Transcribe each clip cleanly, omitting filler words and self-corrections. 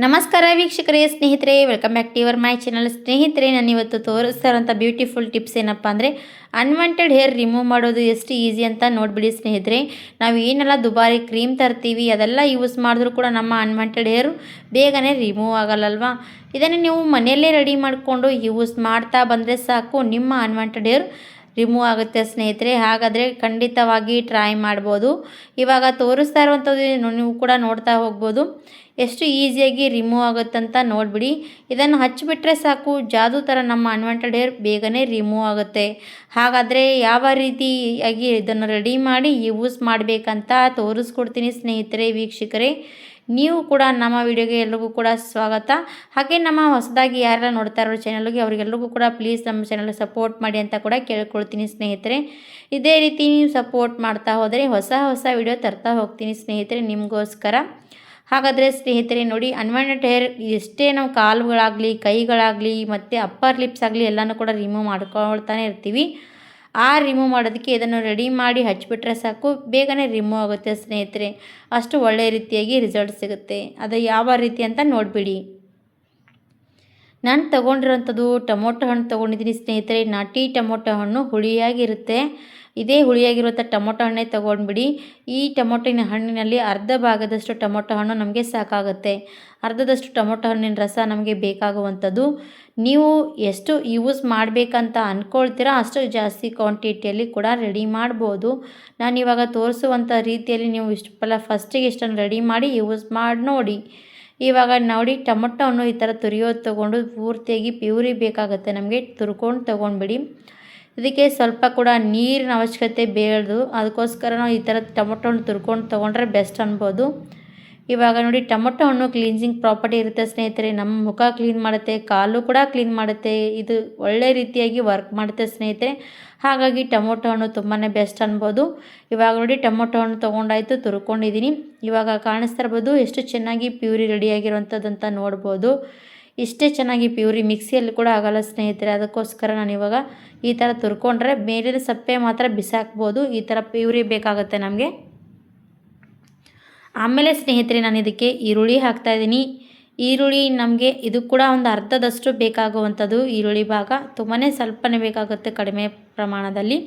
ನಮಸ್ಕಾರ ವೀಕ್ಷಕರೇ, ಸ್ನೇಹಿತರೆ, welcome back to your my channel. ಸ್ನೇಹಿತರೆ, ನಾನು ಇವತ್ತು ತೋರಿಸ್ತಾ ಇರೋಂಥ ಬ್ಯೂಟಿಫುಲ್ ಟಿಪ್ಸ್ ಏನಪ್ಪ ಅಂದರೆ ಅನ್ವಾಂಟೆಡ್ ಹೇರ್ ರಿಮೂವ್ ಮಾಡೋದು ಎಷ್ಟು ಈಸಿ ಅಂತ ನೋಡಿಬಿಡಿ ಸ್ನೇಹಿತರೆ. ನಾವು ಏನೆಲ್ಲ ದುಬಾರಿ ಕ್ರೀಮ್ ತರ್ತೀವಿ ಅದೆಲ್ಲ ಯೂಸ್ ಮಾಡಿದ್ರೂ ಕೂಡ ನಮ್ಮ ಅನ್ವಾಂಟೆಡ್ ಹೇರು ಬೇಗನೆ ರಿಮೂವ್ ಆಗಲ್ಲಲ್ವಾ. ಇದನ್ನು ನೀವು ಮನೆಯಲ್ಲೇ ರೆಡಿ ಮಾಡಿಕೊಂಡು ಯೂಸ್ ಮಾಡ್ತಾ ಬಂದರೆ ಸಾಕು, ನಿಮ್ಮ ಅನ್ವಾಂಟೆಡ್ ಹೇರ್ ರಿಮೂವ್ ಆಗುತ್ತೆ ಸ್ನೇಹಿತರೆ. ಹಾಗಾದರೆ ಖಂಡಿತವಾಗಿ ಟ್ರೈ ಮಾಡ್ಬೋದು. ಇವಾಗ ತೋರಿಸ್ತಾ ಇರುವಂಥದ್ದು ನೀವು ಕೂಡ ನೋಡ್ತಾ ಹೋಗ್ಬೋದು ಎಷ್ಟು ಈಸಿಯಾಗಿ ರಿಮೂವ್ ಆಗುತ್ತಂತ ನೋಡಿಬಿಡಿ. ಇದನ್ನು ಹಚ್ಚಿಬಿಟ್ರೆ ಸಾಕು, ಜಾದೂ ಥರ ನಮ್ಮ ಅನ್ವಾಂಟೆಡ್ ಹೇರ್ ಬೇಗನೆ ರಿಮೂವ್ ಆಗುತ್ತೆ. ಹಾಗಾದರೆ ಯಾವ ರೀತಿಯಾಗಿ ಇದನ್ನು ರೆಡಿ ಮಾಡಿ ಯೂಸ್ ಮಾಡಬೇಕಂತ ತೋರಿಸ್ಕೊಡ್ತೀನಿ ಸ್ನೇಹಿತರೆ. ವೀಕ್ಷಕರೇ, ನೀವು ಕೂಡ ನಮ್ಮ ವಿಡಿಯೋಗೆ ಎಲ್ರಿಗೂ ಕೂಡ ಸ್ವಾಗತ. ಹಾಗೆ ನಮ್ಮ ಹೊಸದಾಗಿ ಯಾರೆಲ್ಲ ನೋಡ್ತಾ ಇರೋ ಚಾನಲ್ಗೆ ಅವರಿಗೆಲ್ರಿಗೂ ಕೂಡ ಪ್ಲೀಸ್ ನಮ್ಮ ಚಾನಲ್ ಸಪೋರ್ಟ್ ಮಾಡಿ ಅಂತ ಕೂಡ ಕೇಳ್ಕೊಳ್ತೀನಿ ಸ್ನೇಹಿತರೆ. ಇದೇ ರೀತಿ ನೀವು ಸಪೋರ್ಟ್ ಮಾಡ್ತಾ ಹೋದರೆ ಹೊಸ ಹೊಸ ವಿಡಿಯೋ ತರ್ತಾ ಹೋಗ್ತೀನಿ ಸ್ನೇಹಿತರೆ ನಿಮಗೋಸ್ಕರ. ಹಾಗಾದರೆ ಸ್ನೇಹಿತರೆ ನೋಡಿ, ಅನ್ವಾಂಟೆಡ್ ಹೇರ್ ಎಷ್ಟೇ ನಾವು ಕಾಲುಗಳಾಗಲಿ, ಕೈಗಳಾಗಲಿ ಮತ್ತು ಅಪ್ಪರ್ ಲಿಪ್ಸ್ ಆಗಲಿ ಎಲ್ಲನೂ ಕೂಡ ರಿಮೂವ್ ಮಾಡ್ಕೊಳ್ತಾನೆ ಇರ್ತೀವಿ. ಆ ರಿಮೂವ್ ಮಾಡೋದಕ್ಕೆ ಇದನ್ನು ರೆಡಿ ಮಾಡಿ ಹಚ್ಬಿಟ್ರೆ ಸಾಕು, ಬೇಗನೆ ರಿಮೂವ್ ಆಗುತ್ತೆ ಸ್ನೇಹಿತರೆ. ಅಷ್ಟು ಒಳ್ಳೆಯ ರೀತಿಯಾಗಿ ರಿಸಲ್ಟ್ ಸಿಗುತ್ತೆ. ಅದು ಯಾವ ರೀತಿ ಅಂತ ನೋಡಿಬಿಡಿ. ನಾನು ತೊಗೊಂಡಿರೋಂಥದ್ದು ಟೊಮೊಟೊ ಹಣ್ಣು ತೊಗೊಂಡಿದ್ದೀನಿ ಸ್ನೇಹಿತರೆ. ನಾಟಿ ಟೊಮೊಟೊ ಹಣ್ಣು ಹುಳಿಯಾಗಿರುತ್ತೆ. ಇದೇ ಹುಳಿಯಾಗಿರುವಂಥ ಟೊಮೊಟೊ ಹಣ್ಣೇ ತೊಗೊಂಡ್ಬಿಡಿ. ಈ ಟೊಮೊಟೊನ ಹಣ್ಣಿನಲ್ಲಿ ಅರ್ಧ ಭಾಗದಷ್ಟು ಟೊಮೊಟೊ ಹಣ್ಣು ನಮಗೆ ಸಾಕಾಗುತ್ತೆ. ಅರ್ಧದಷ್ಟು ಟೊಮೊಟೊ ಹಣ್ಣಿನ ರಸ ನಮಗೆ ಬೇಕಾಗುವಂಥದ್ದು. ನೀವು ಎಷ್ಟು ಯೂಸ್ ಮಾಡಬೇಕಂತ ಅಂದ್ಕೊಳ್ತೀರಾ ಅಷ್ಟು ಜಾಸ್ತಿ ಕ್ವಾಂಟಿಟಿಯಲ್ಲಿ ಕೂಡ ರೆಡಿ ಮಾಡ್ಬೋದು. ನಾನಿವಾಗ ತೋರಿಸುವಂಥ ರೀತಿಯಲ್ಲಿ ನೀವು ಫಸ್ಟಿಗೆ ಇಷ್ಟನ್ನು ರೆಡಿ ಮಾಡಿ ಯೂಸ್ ಮಾಡಿ ನೋಡಿ. ಇವಾಗ ನೋಡಿ, ಟೊಮೊಟೊ ಹಣ್ಣು ಈ ಥರ ತುರಿಯೋದು ತೊಗೊಂಡು ಪೂರ್ತಿಯಾಗಿ ಪ್ಯೂರಿ ಬೇಕಾಗುತ್ತೆ ನಮಗೆ, ತುರ್ಕೊಂಡು ತೊಗೊಂಡ್ಬಿಡಿ. ಇದಕ್ಕೆ ಸ್ವಲ್ಪ ಕೂಡ ನೀರಿನ ಅವಶ್ಯಕತೆ ಬೇಡದು. ಅದಕ್ಕೋಸ್ಕರ ನಾವು ಈ ಥರ ಟೊಮೊಟೊ ಹಣ್ಣು ತುರ್ಕೊಂಡು ತೊಗೊಂಡ್ರೆ ಬೆಸ್ಟ್ ಅನ್ಬೋದು. ಇವಾಗ ನೋಡಿ, ಟೊಮೊಟೊ ಹಣ್ಣು ಕ್ಲೀನ್ಸಿಂಗ್ ಪ್ರಾಪರ್ಟಿ ಇರುತ್ತೆ ಸ್ನೇಹಿತರೆ. ನಮ್ಮ ಮುಖ ಕ್ಲೀನ್ ಮಾಡುತ್ತೆ, ಕಾಲು ಕೂಡ ಕ್ಲೀನ್ ಮಾಡುತ್ತೆ. ಇದು ಒಳ್ಳೆ ರೀತಿಯಾಗಿ ವರ್ಕ್ ಮಾಡುತ್ತೆ ಸ್ನೇಹಿತರೆ. ಹಾಗಾಗಿ ಟೊಮೊಟೊ ಹಣ್ಣು ತುಂಬಾ ಬೆಸ್ಟ್ ಅನ್ಬೋದು. ಇವಾಗ ನೋಡಿ, ಟೊಮೊಟೊ ಹಣ್ಣು ತೊಗೊಂಡಾಯಿತು, ತುರ್ಕೊಂಡಿದ್ದೀನಿ. ಇವಾಗ ಕಾಣಿಸ್ತಾ ಇರ್ಬೋದು ಎಷ್ಟು ಚೆನ್ನಾಗಿ ಪ್ಯೂರಿ ರೆಡಿಯಾಗಿರುವಂಥದ್ದಂತ ನೋಡ್ಬೋದು. ಇಷ್ಟೇ ಚೆನ್ನಾಗಿ ಪ್ಯೂರಿ ಮಿಕ್ಸಿಯಲ್ಲಿ ಕೂಡ ಆಗಲ್ಲ ಸ್ನೇಹಿತರೆ. ಅದಕ್ಕೋಸ್ಕರ ನಾನು ಇವಾಗ ಈ ಥರ ತುರ್ಕೊಂಡ್ರೆ ಮೇಲಿನ ಸಪ್ಪೆ ಮಾತ್ರ ಬಿಸಾಕ್ಬೋದು. ಈ ಥರ ಪ್ಯೂರಿ ಬೇಕಾಗುತ್ತೆ ನಮಗೆ. ಆಮೇಲೆ ಸ್ನೇಹಿತರೆ, ನಾನು ಇದಕ್ಕೆ ಈರುಳ್ಳಿ ಹಾಕ್ತಾಯಿದ್ದೀನಿ. ಈರುಳ್ಳಿ ನಮಗೆ ಇದು ಕೂಡ ಒಂದು ಅರ್ಧದಷ್ಟು ಬೇಕಾಗುವಂಥದ್ದು. ಈರುಳ್ಳಿ ಭಾಗ ತುಂಬಾ ಸ್ವಲ್ಪನೇ ಬೇಕಾಗುತ್ತೆ, ಕಡಿಮೆ ಪ್ರಮಾಣದಲ್ಲಿ.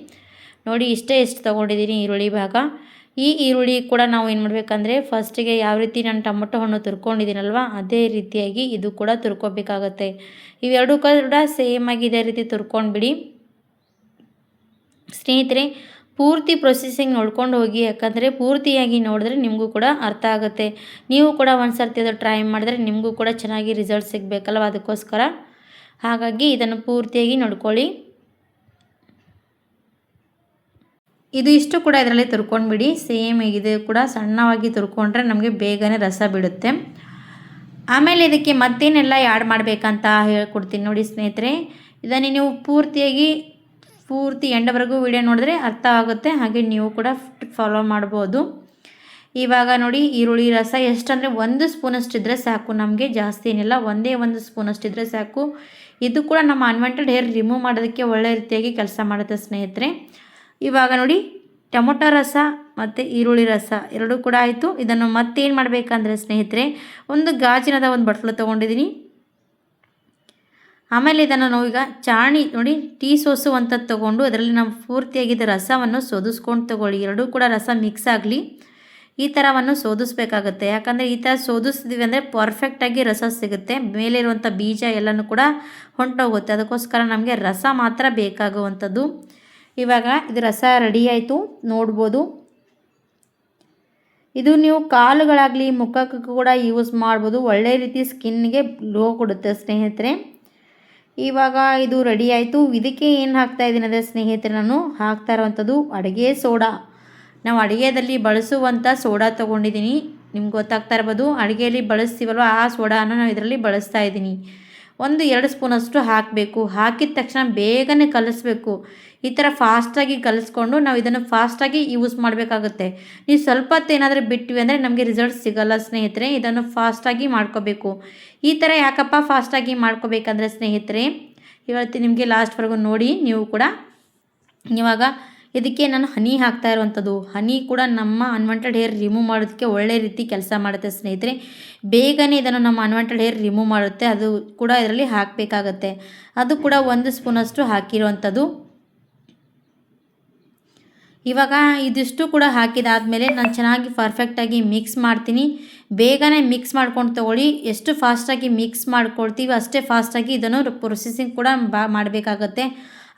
ನೋಡಿ, ಎಷ್ಟು ತೊಗೊಂಡಿದ್ದೀನಿ ಈರುಳ್ಳಿ ಭಾಗ. ಈ ಈರುಳ್ಳಿ ಕೂಡ ನಾವು ಏನು ಮಾಡಬೇಕಂದ್ರೆ ಫಸ್ಟಿಗೆ ಯಾವ ರೀತಿ ನಾನು ಟೊಮೊಟೊ ಹಣ್ಣು ತುರ್ಕೊಂಡಿದ್ದೀನಲ್ವ ಅದೇ ರೀತಿಯಾಗಿ ಇದು ಕೂಡ ತುರ್ಕೋಬೇಕಾಗತ್ತೆ. ಇವೆರಡೂ ಕೂಡ ಸೇಮಾಗಿ ಇದೇ ರೀತಿ ತುರ್ಕೊಂಡ್ಬಿಡಿ ಸ್ನೇಹಿತರೆ. ಪೂರ್ತಿ ಪ್ರೊಸೆಸಿಂಗ್ ನೋಡ್ಕೊಂಡು ಹೋಗಿ, ಯಾಕಂದರೆ ಪೂರ್ತಿಯಾಗಿ ನೋಡಿದ್ರೆ ನಿಮಗೂ ಕೂಡ ಅರ್ಥ ಆಗುತ್ತೆ. ನೀವು ಕೂಡ ಒಂದು ಸರ್ತಿ ಅದು ಟ್ರೈ ಮಾಡಿದ್ರೆ ನಿಮಗೂ ಕೂಡ ಚೆನ್ನಾಗಿ ರಿಸಲ್ಟ್ ಸಿಗಬೇಕಲ್ವ, ಅದಕ್ಕೋಸ್ಕರ. ಹಾಗಾಗಿ ಇದನ್ನು ಪೂರ್ತಿಯಾಗಿ ನೋಡ್ಕೊಳ್ಳಿ. ಇದು ಇಷ್ಟು ಕೂಡ ಇದರಲ್ಲಿ ತುರ್ಕೊಂಡ್ಬಿಡಿ. ಸೇಮ್ ಇದು ಕೂಡ ಸಣ್ಣವಾಗಿ ತುರ್ಕೊಂಡ್ರೆ ನಮಗೆ ಬೇಗನೆ ರಸ ಬಿಡುತ್ತೆ. ಆಮೇಲೆ ಇದಕ್ಕೆ ಮತ್ತೇನೆಲ್ಲ ಆ್ಯಡ್ ಮಾಡಬೇಕಂತ ಹೇಳ್ಕೊಡ್ತೀನಿ ನೋಡಿ ಸ್ನೇಹಿತರೆ. ಇದನ್ನು ನೀವು ಪೂರ್ತಿ ಎಂಡವರೆಗೂ ವಿಡಿಯೋ ನೋಡಿದ್ರೆ ಅರ್ಥ ಆಗುತ್ತೆ. ಹಾಗೆ ನೀವು ಕೂಡ ಫಾಲೋ ಮಾಡ್ಬೋದು. ಇವಾಗ ನೋಡಿ, ಈರುಳ್ಳಿ ರಸ ಎಷ್ಟಂದರೆ 1 ಸ್ಪೂನಷ್ಟಿದ್ರೆ ಸಾಕು ನಮಗೆ, ಜಾಸ್ತಿ ಏನಿಲ್ಲ, ಒಂದೇ 1 ಸ್ಪೂನಷ್ಟಿದ್ರೆ ಸಾಕು. ಇದು ಕೂಡ ನಮ್ಮ ಅನ್ವಾಂಟೆಡ್ ಹೇರ್ ರಿಮೂವ್ ಮಾಡೋದಕ್ಕೆ ಒಳ್ಳೆ ರೀತಿಯಾಗಿ ಕೆಲಸ ಮಾಡುತ್ತೆ ಸ್ನೇಹಿತರೆ. ಇವಾಗ ನೋಡಿ, ಟೊಮೊಟೊ ರಸ ಮತ್ತು ಈರುಳ್ಳಿ ರಸ ಎರಡೂ ಕೂಡ ಆಯಿತು. ಇದನ್ನು ಮತ್ತೇನು ಮಾಡಬೇಕಂದ್ರೆ ಸ್ನೇಹಿತರೆ, ಒಂದು ಗಾಜಿನದ ಒಂದು ಬಟ್ಲು ತೊಗೊಂಡಿದ್ದೀನಿ. ಆಮೇಲೆ ಇದನ್ನು ನಾವು ಈಗ ಚಾಣಿ ನೋಡಿ, ಟೀ ಸೋಸುವಂಥದ್ದು ತೊಗೊಂಡು ಅದರಲ್ಲಿ ನಾವು ಪೂರ್ತಿಯಾಗಿದ್ದ ರಸವನ್ನು ಸೋದಿಸ್ಕೊಂಡು ತೊಗೊಳ್ಳಿ. ಎರಡೂ ಕೂಡ ರಸ ಮಿಕ್ಸ್ ಆಗಲಿ. ಈ ಥರವನ್ನು ಸೋದಿಸ್ಬೇಕಾಗತ್ತೆ. ಯಾಕಂದರೆ ಈ ಥರ ಸೋದಿಸ್ತೀವಿ ಅಂದರೆ ಪರ್ಫೆಕ್ಟಾಗಿ ರಸ ಸಿಗುತ್ತೆ. ಮೇಲೆ ಇರುವಂಥ ಬೀಜ ಎಲ್ಲನೂ ಕೂಡ ಹೊಂಟೋಗುತ್ತೆ. ಅದಕ್ಕೋಸ್ಕರ ನಮಗೆ ರಸ ಮಾತ್ರ ಬೇಕಾಗುವಂಥದ್ದು. ಇವಾಗ ಇದು ರಸ ರೆಡಿ ಆಯಿತು ನೋಡ್ಬೋದು. ಇದು ನೀವು ಕಾಲುಗಳಾಗಲಿ ಮುಖಕ್ಕೂ ಕೂಡ ಯೂಸ್ ಮಾಡ್ಬೋದು. ಒಳ್ಳೆ ರೀತಿ ಸ್ಕಿನ್ಗೆ ಗ್ಲೋ ಕೊಡುತ್ತೆ ಸ್ನೇಹಿತರೆ. ಇವಾಗ ಇದು ರೆಡಿ ಆಯಿತು. ಇದಕ್ಕೆ ಏನು ಹಾಕ್ತಾಯಿದ್ದೀನಿ ಅಂದರೆ ಸ್ನೇಹಿತರೆ, ನಾನು ಹಾಕ್ತಾ ಇರೋವಂಥದ್ದು ಅಡುಗೆ ಸೋಡಾ. ನಾವು ಅಡುಗೆಯಲ್ಲಿ ಬಳಸುವಂಥ ಸೋಡಾ ತೊಗೊಂಡಿದ್ದೀನಿ. ನಿಮ್ಗೆ ಗೊತ್ತಾಗ್ತಾ ಇರ್ಬೋದು, ಅಡುಗೆಯಲ್ಲಿ ಬಳಸ್ತೀವಲ್ವ ಆ ಸೋಡಾನ ನಾನು ಇದರಲ್ಲಿ ಬಳಸ್ತಾ ಇದ್ದೀನಿ. 1-2 ಸ್ಪೂನಷ್ಟು ಹಾಕಬೇಕು. ಹಾಕಿದ ತಕ್ಷಣ ಬೇಗನೆ ಕಲಿಸ್ಬೇಕು. ಈ ಥರ ಫಾಸ್ಟಾಗಿ ಕಲಿಸ್ಕೊಂಡು ನಾವು ಇದನ್ನು ಫಾಸ್ಟಾಗಿ ಯೂಸ್ ಮಾಡಬೇಕಾಗುತ್ತೆ. ನೀವು ಸ್ವಲ್ಪ ಹೊತ್ತು ಏನಾದರೂ ಬಿಟ್ವಿ ಅಂದರೆ ನಮಗೆ ರಿಸಲ್ಟ್ ಸಿಗೋಲ್ಲ ಸ್ನೇಹಿತರೆ. ಇದನ್ನು ಫಾಸ್ಟಾಗಿ ಮಾಡ್ಕೋಬೇಕು. ಈ ಥರ ಯಾಕಪ್ಪ ಫಾಸ್ಟಾಗಿ ಮಾಡ್ಕೋಬೇಕಂದ್ರೆ ಸ್ನೇಹಿತರೆ, ಇವತ್ತು ನಿಮಗೆ ಲಾಸ್ಟ್ವರೆಗೂ ನೋಡಿ ನೀವು ಕೂಡ. ಇವಾಗ ಇದಕ್ಕೆ ನಾನು ಹನಿ ಹಾಕ್ತಾ ಇರುವಂಥದ್ದು. ಹನಿ ಕೂಡ ನಮ್ಮ ಅನ್ವಾಂಟೆಡ್ ಹೇರ್ ರಿಮೂವ್ ಮಾಡೋದಕ್ಕೆ ಒಳ್ಳೆ ರೀತಿ ಕೆಲಸ ಮಾಡುತ್ತೆ ಸ್ನೇಹಿತರೆ. ಬೇಗನೆ ಇದನ್ನು ನಮ್ಮ ಅನ್ವಾಂಟೆಡ್ ಹೇರ್ ರಿಮೂವ್ ಮಾಡುತ್ತೆ. ಅದು ಕೂಡ ಇದರಲ್ಲಿ ಹಾಕಬೇಕಾಗತ್ತೆ. ಅದು ಕೂಡ 1 ಸ್ಪೂನಷ್ಟು ಹಾಕಿರುವಂಥದ್ದು. ಇವಾಗ ಇದಿಷ್ಟು ಕೂಡ ಹಾಕಿದಾದಮೇಲೆ ನಾನು ಚೆನ್ನಾಗಿ ಪರ್ಫೆಕ್ಟಾಗಿ ಮಿಕ್ಸ್ ಮಾಡ್ತೀನಿ. ಬೇಗನೆ ಮಿಕ್ಸ್ ಮಾಡ್ಕೊಂಡು ತೊಗೊಳ್ಳಿ. ಎಷ್ಟು ಫಾಸ್ಟಾಗಿ ಮಿಕ್ಸ್ ಮಾಡ್ಕೊಳ್ತೀವಿ ಅಷ್ಟೇ ಫಾಸ್ಟಾಗಿ ಇದನ್ನು ಪ್ರೊಸೆಸಿಂಗ್ ಕೂಡ ಮಾಡಬೇಕಾಗತ್ತೆ.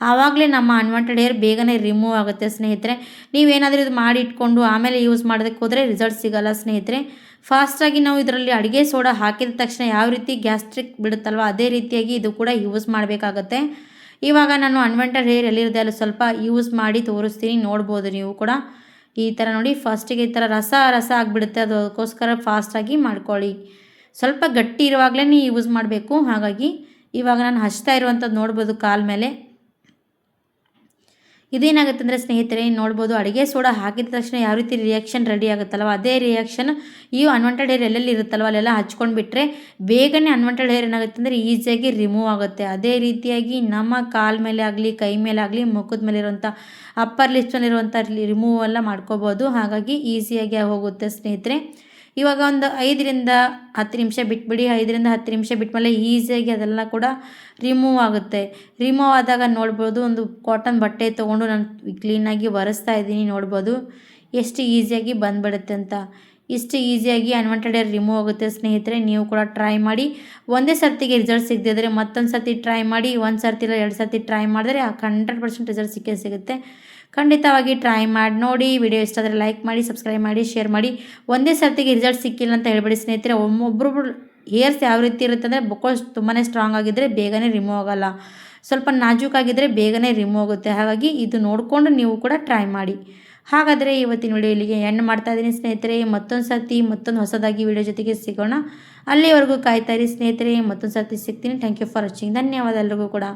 ಆವಾಗಲೇ ನಮ್ಮ ಅನ್ವಾಂಟೆಡ್ ಹೇರ್ ಬೇಗನೆ ರಿಮೂವ್ ಆಗುತ್ತೆ ಸ್ನೇಹಿತರೆ. ನೀವೇನಾದರೂ ಇದು ಮಾಡಿ ಇಟ್ಕೊಂಡು ಆಮೇಲೆ ಯೂಸ್ ಮಾಡೋದಕ್ಕೆ ಹೋದರೆ ರಿಸಲ್ಟ್ ಸಿಗೋಲ್ಲ ಸ್ನೇಹಿತರೆ. ಫಾಸ್ಟಾಗಿ ನಾವು ಇದರಲ್ಲಿ ಅಡುಗೆ ಸೋಡಾ ಹಾಕಿದ ತಕ್ಷಣ ಯಾವ ರೀತಿ ಗ್ಯಾಸ್ಟ್ರಿಕ್ ಬಿಡುತ್ತಲ್ವ ಅದೇ ರೀತಿಯಾಗಿ ಇದು ಕೂಡ ಯೂಸ್ ಮಾಡಬೇಕಾಗತ್ತೆ. ಇವಾಗ ನಾನು ಅನ್ವಾಂಟೆಡ್ ಹೇರ್ ಎಲ್ಲಿರುತ್ತೆ ಅಲ್ಲಿ ಸ್ವಲ್ಪ ಯೂಸ್ ಮಾಡಿ ತೋರಿಸ್ತೀನಿ, ನೋಡ್ಬೋದು ನೀವು ಕೂಡ. ಈ ಥರ ನೋಡಿ ಫಸ್ಟಿಗೆ ಈ ಥರ ರಸ ಆಗಿಬಿಡುತ್ತೆ. ಅದಕ್ಕೋಸ್ಕರ ಫಾಸ್ಟಾಗಿ ಮಾಡ್ಕೊಳ್ಳಿ. ಸ್ವಲ್ಪ ಗಟ್ಟಿ ಇರುವಾಗಲೇ ಯೂಸ್ ಮಾಡಬೇಕು. ಹಾಗಾಗಿ ಇವಾಗ ನಾನು ಹಚ್ತಾ ಇರುವಂಥದ್ದು ನೋಡ್ಬೋದು ಕಾಲ ಮೇಲೆ. ಇದೇನಾಗುತ್ತೆ ಅಂದರೆ ಸ್ನೇಹಿತರೆ ನೋಡ್ಬೋದು, ಅಡುಗೆ ಸೋಡಾ ಹಾಕಿದ ತಕ್ಷಣ ಯಾವ ರೀತಿ ರಿಯಾಕ್ಷನ್ ರೆಡಿ ಆಗುತ್ತಲ್ವ ಅದೇ ರಿಯಾಕ್ಷನ್ ಈ ಅನ್ವಾಂಟೆಡ್ ಹೇರ್ ಎಲ್ಲೆಲ್ಲಿ ಇರುತ್ತಲ್ವ ಅಲ್ಲೆಲ್ಲ ಹಚ್ಕೊಂಡು ಬಿಟ್ಟರೆ ಬೇಗನೆ ಅನ್ವಾಂಟೆಡ್ ಹೇರ್ ಏನಾಗುತ್ತೆ ಅಂದರೆ ಈಸಿಯಾಗಿ ರಿಮೂವ್ ಆಗುತ್ತೆ. ಅದೇ ರೀತಿಯಾಗಿ ನಮ್ಮ ಕಾಲ ಮೇಲೆ ಆಗಲಿ, ಕೈ ಮೇಲೆ ಆಗಲಿ, ಮುಖದ ಮೇಲೆ ಇರುವಂಥ ಅಪ್ಪರ್ ಲಿಪ್ಸಲ್ಲಿರುವಂಥ ರಿಮೂವ್ ಎಲ್ಲ ಮಾಡ್ಕೋಬೋದು. ಹಾಗಾಗಿ ಈಸಿಯಾಗಿ ಹೋಗುತ್ತೆ ಸ್ನೇಹಿತರೆ. ಇವಾಗ ಒಂದು 5ರಿಂದ 10 ನಿಮಿಷ ಬಿಟ್ಬಿಡಿ. 5ರಿಂದ 10 ನಿಮಿಷ ಬಿಟ್ಮೇಲೆ ಈಸಿಯಾಗಿ ಅದೆಲ್ಲ ಕೂಡ ರಿಮೂವ್ ಆಗುತ್ತೆ. ರಿಮೂವ್ ಆದಾಗ ನೋಡ್ಬೋದು, ಒಂದು ಕಾಟನ್ ಬಟ್ಟೆ ತೊಗೊಂಡು ನಾನು ಕ್ಲೀನಾಗಿ ಒರೆಸ್ತಾ ಇದ್ದೀನಿ. ನೋಡ್ಬೋದು ಎಷ್ಟು ಈಸಿಯಾಗಿ ಬಂದುಬಿಡುತ್ತೆ ಅಂತ. ಇಷ್ಟು ಈಸಿಯಾಗಿ ಅನ್ವಾಂಟೆಡ್ ಹೇರ್ ರಿಮೂವ್ ಆಗುತ್ತೆ ಸ್ನೇಹಿತರೆ. ನೀವು ಕೂಡ ಟ್ರೈ ಮಾಡಿ. ಒಂದೇ ಸರ್ತಿಗೆ ರಿಸಲ್ಟ್ ಸಿಗದಿದ್ದರೆ ಮತ್ತೊಂದು ಸರ್ತಿ ಟ್ರೈ ಮಾಡಿ. 1 ಸರ್ತಿ ಇಲ್ಲ 2 ಸರ್ತಿ ಟ್ರೈ ಮಾಡಿದ್ರೆ 100% ರಿಸಲ್ಟ್ ಸಿಕ್ಕೇ ಸಿಗುತ್ತೆ. ಖಂಡಿತವಾಗಿ ಟ್ರೈ ಮಾಡಿ ನೋಡಿ. ವಿಡಿಯೋ ಇಷ್ಟ ಆದರೆ ಲೈಕ್ ಮಾಡಿ, ಸಬ್ಸ್ಕ್ರೈಬ್ ಮಾಡಿ, ಶೇರ್ ಮಾಡಿ. ಒಂದೇ ಸರ್ತಿಗೆ ರಿಸಲ್ಟ್ ಸಿಕ್ಕಿಲ್ಲ ಅಂತ ಹೇಳ್ಬೇಡಿ ಸ್ನೇಹಿತರೆ. ಒಬ್ಬೊಬ್ಬರು ಹೇರ್ಸ್ ಯಾವ ರೀತಿ ಇರುತ್ತೆ ಅಂದರೆ ಬೊಕ್ಕಳು ತುಂಬಾ ಸ್ಟ್ರಾಂಗ್ ಆಗಿದ್ದರೆ ಬೇಗನೆ ರಿಮೂವ್ ಆಗೋಲ್ಲ, ಸ್ವಲ್ಪ ನಾಜೂಕಾಗಿದ್ದರೆ ಬೇಗನೆ ರಿಮೂವ್ ಆಗುತ್ತೆ. ಹಾಗಾಗಿ ಇದು ನೋಡಿಕೊಂಡು ನೀವು ಕೂಡ ಟ್ರೈ ಮಾಡಿ. ಹಾಗಾದರೆ ಇವತ್ತಿನ ವಿಡಿಯೋ ಇಲ್ಲಿಗೆ ಎಂಡ್ ಮಾಡ್ತಾ ಇದ್ದೀನಿ ಸ್ನೇಹಿತರೆ. ಮತ್ತೊಂದು ಸರ್ತಿ ಮತ್ತೊಂದು ಹೊಸದಾಗಿ ವಿಡಿಯೋ ಜೊತೆಗೆ ಸಿಗೋಣ. ಅಲ್ಲಿವರೆಗೂ ಕಾಯ್ತಾ ಇರಿ ಸ್ನೇಹಿತರೆ. ಮತ್ತೊಂದು ಸರ್ತಿ ಸಿಗ್ತೀನಿ. Thank you for watching. ಧನ್ಯವಾದ ಎಲ್ರಿಗೂ ಕೂಡ.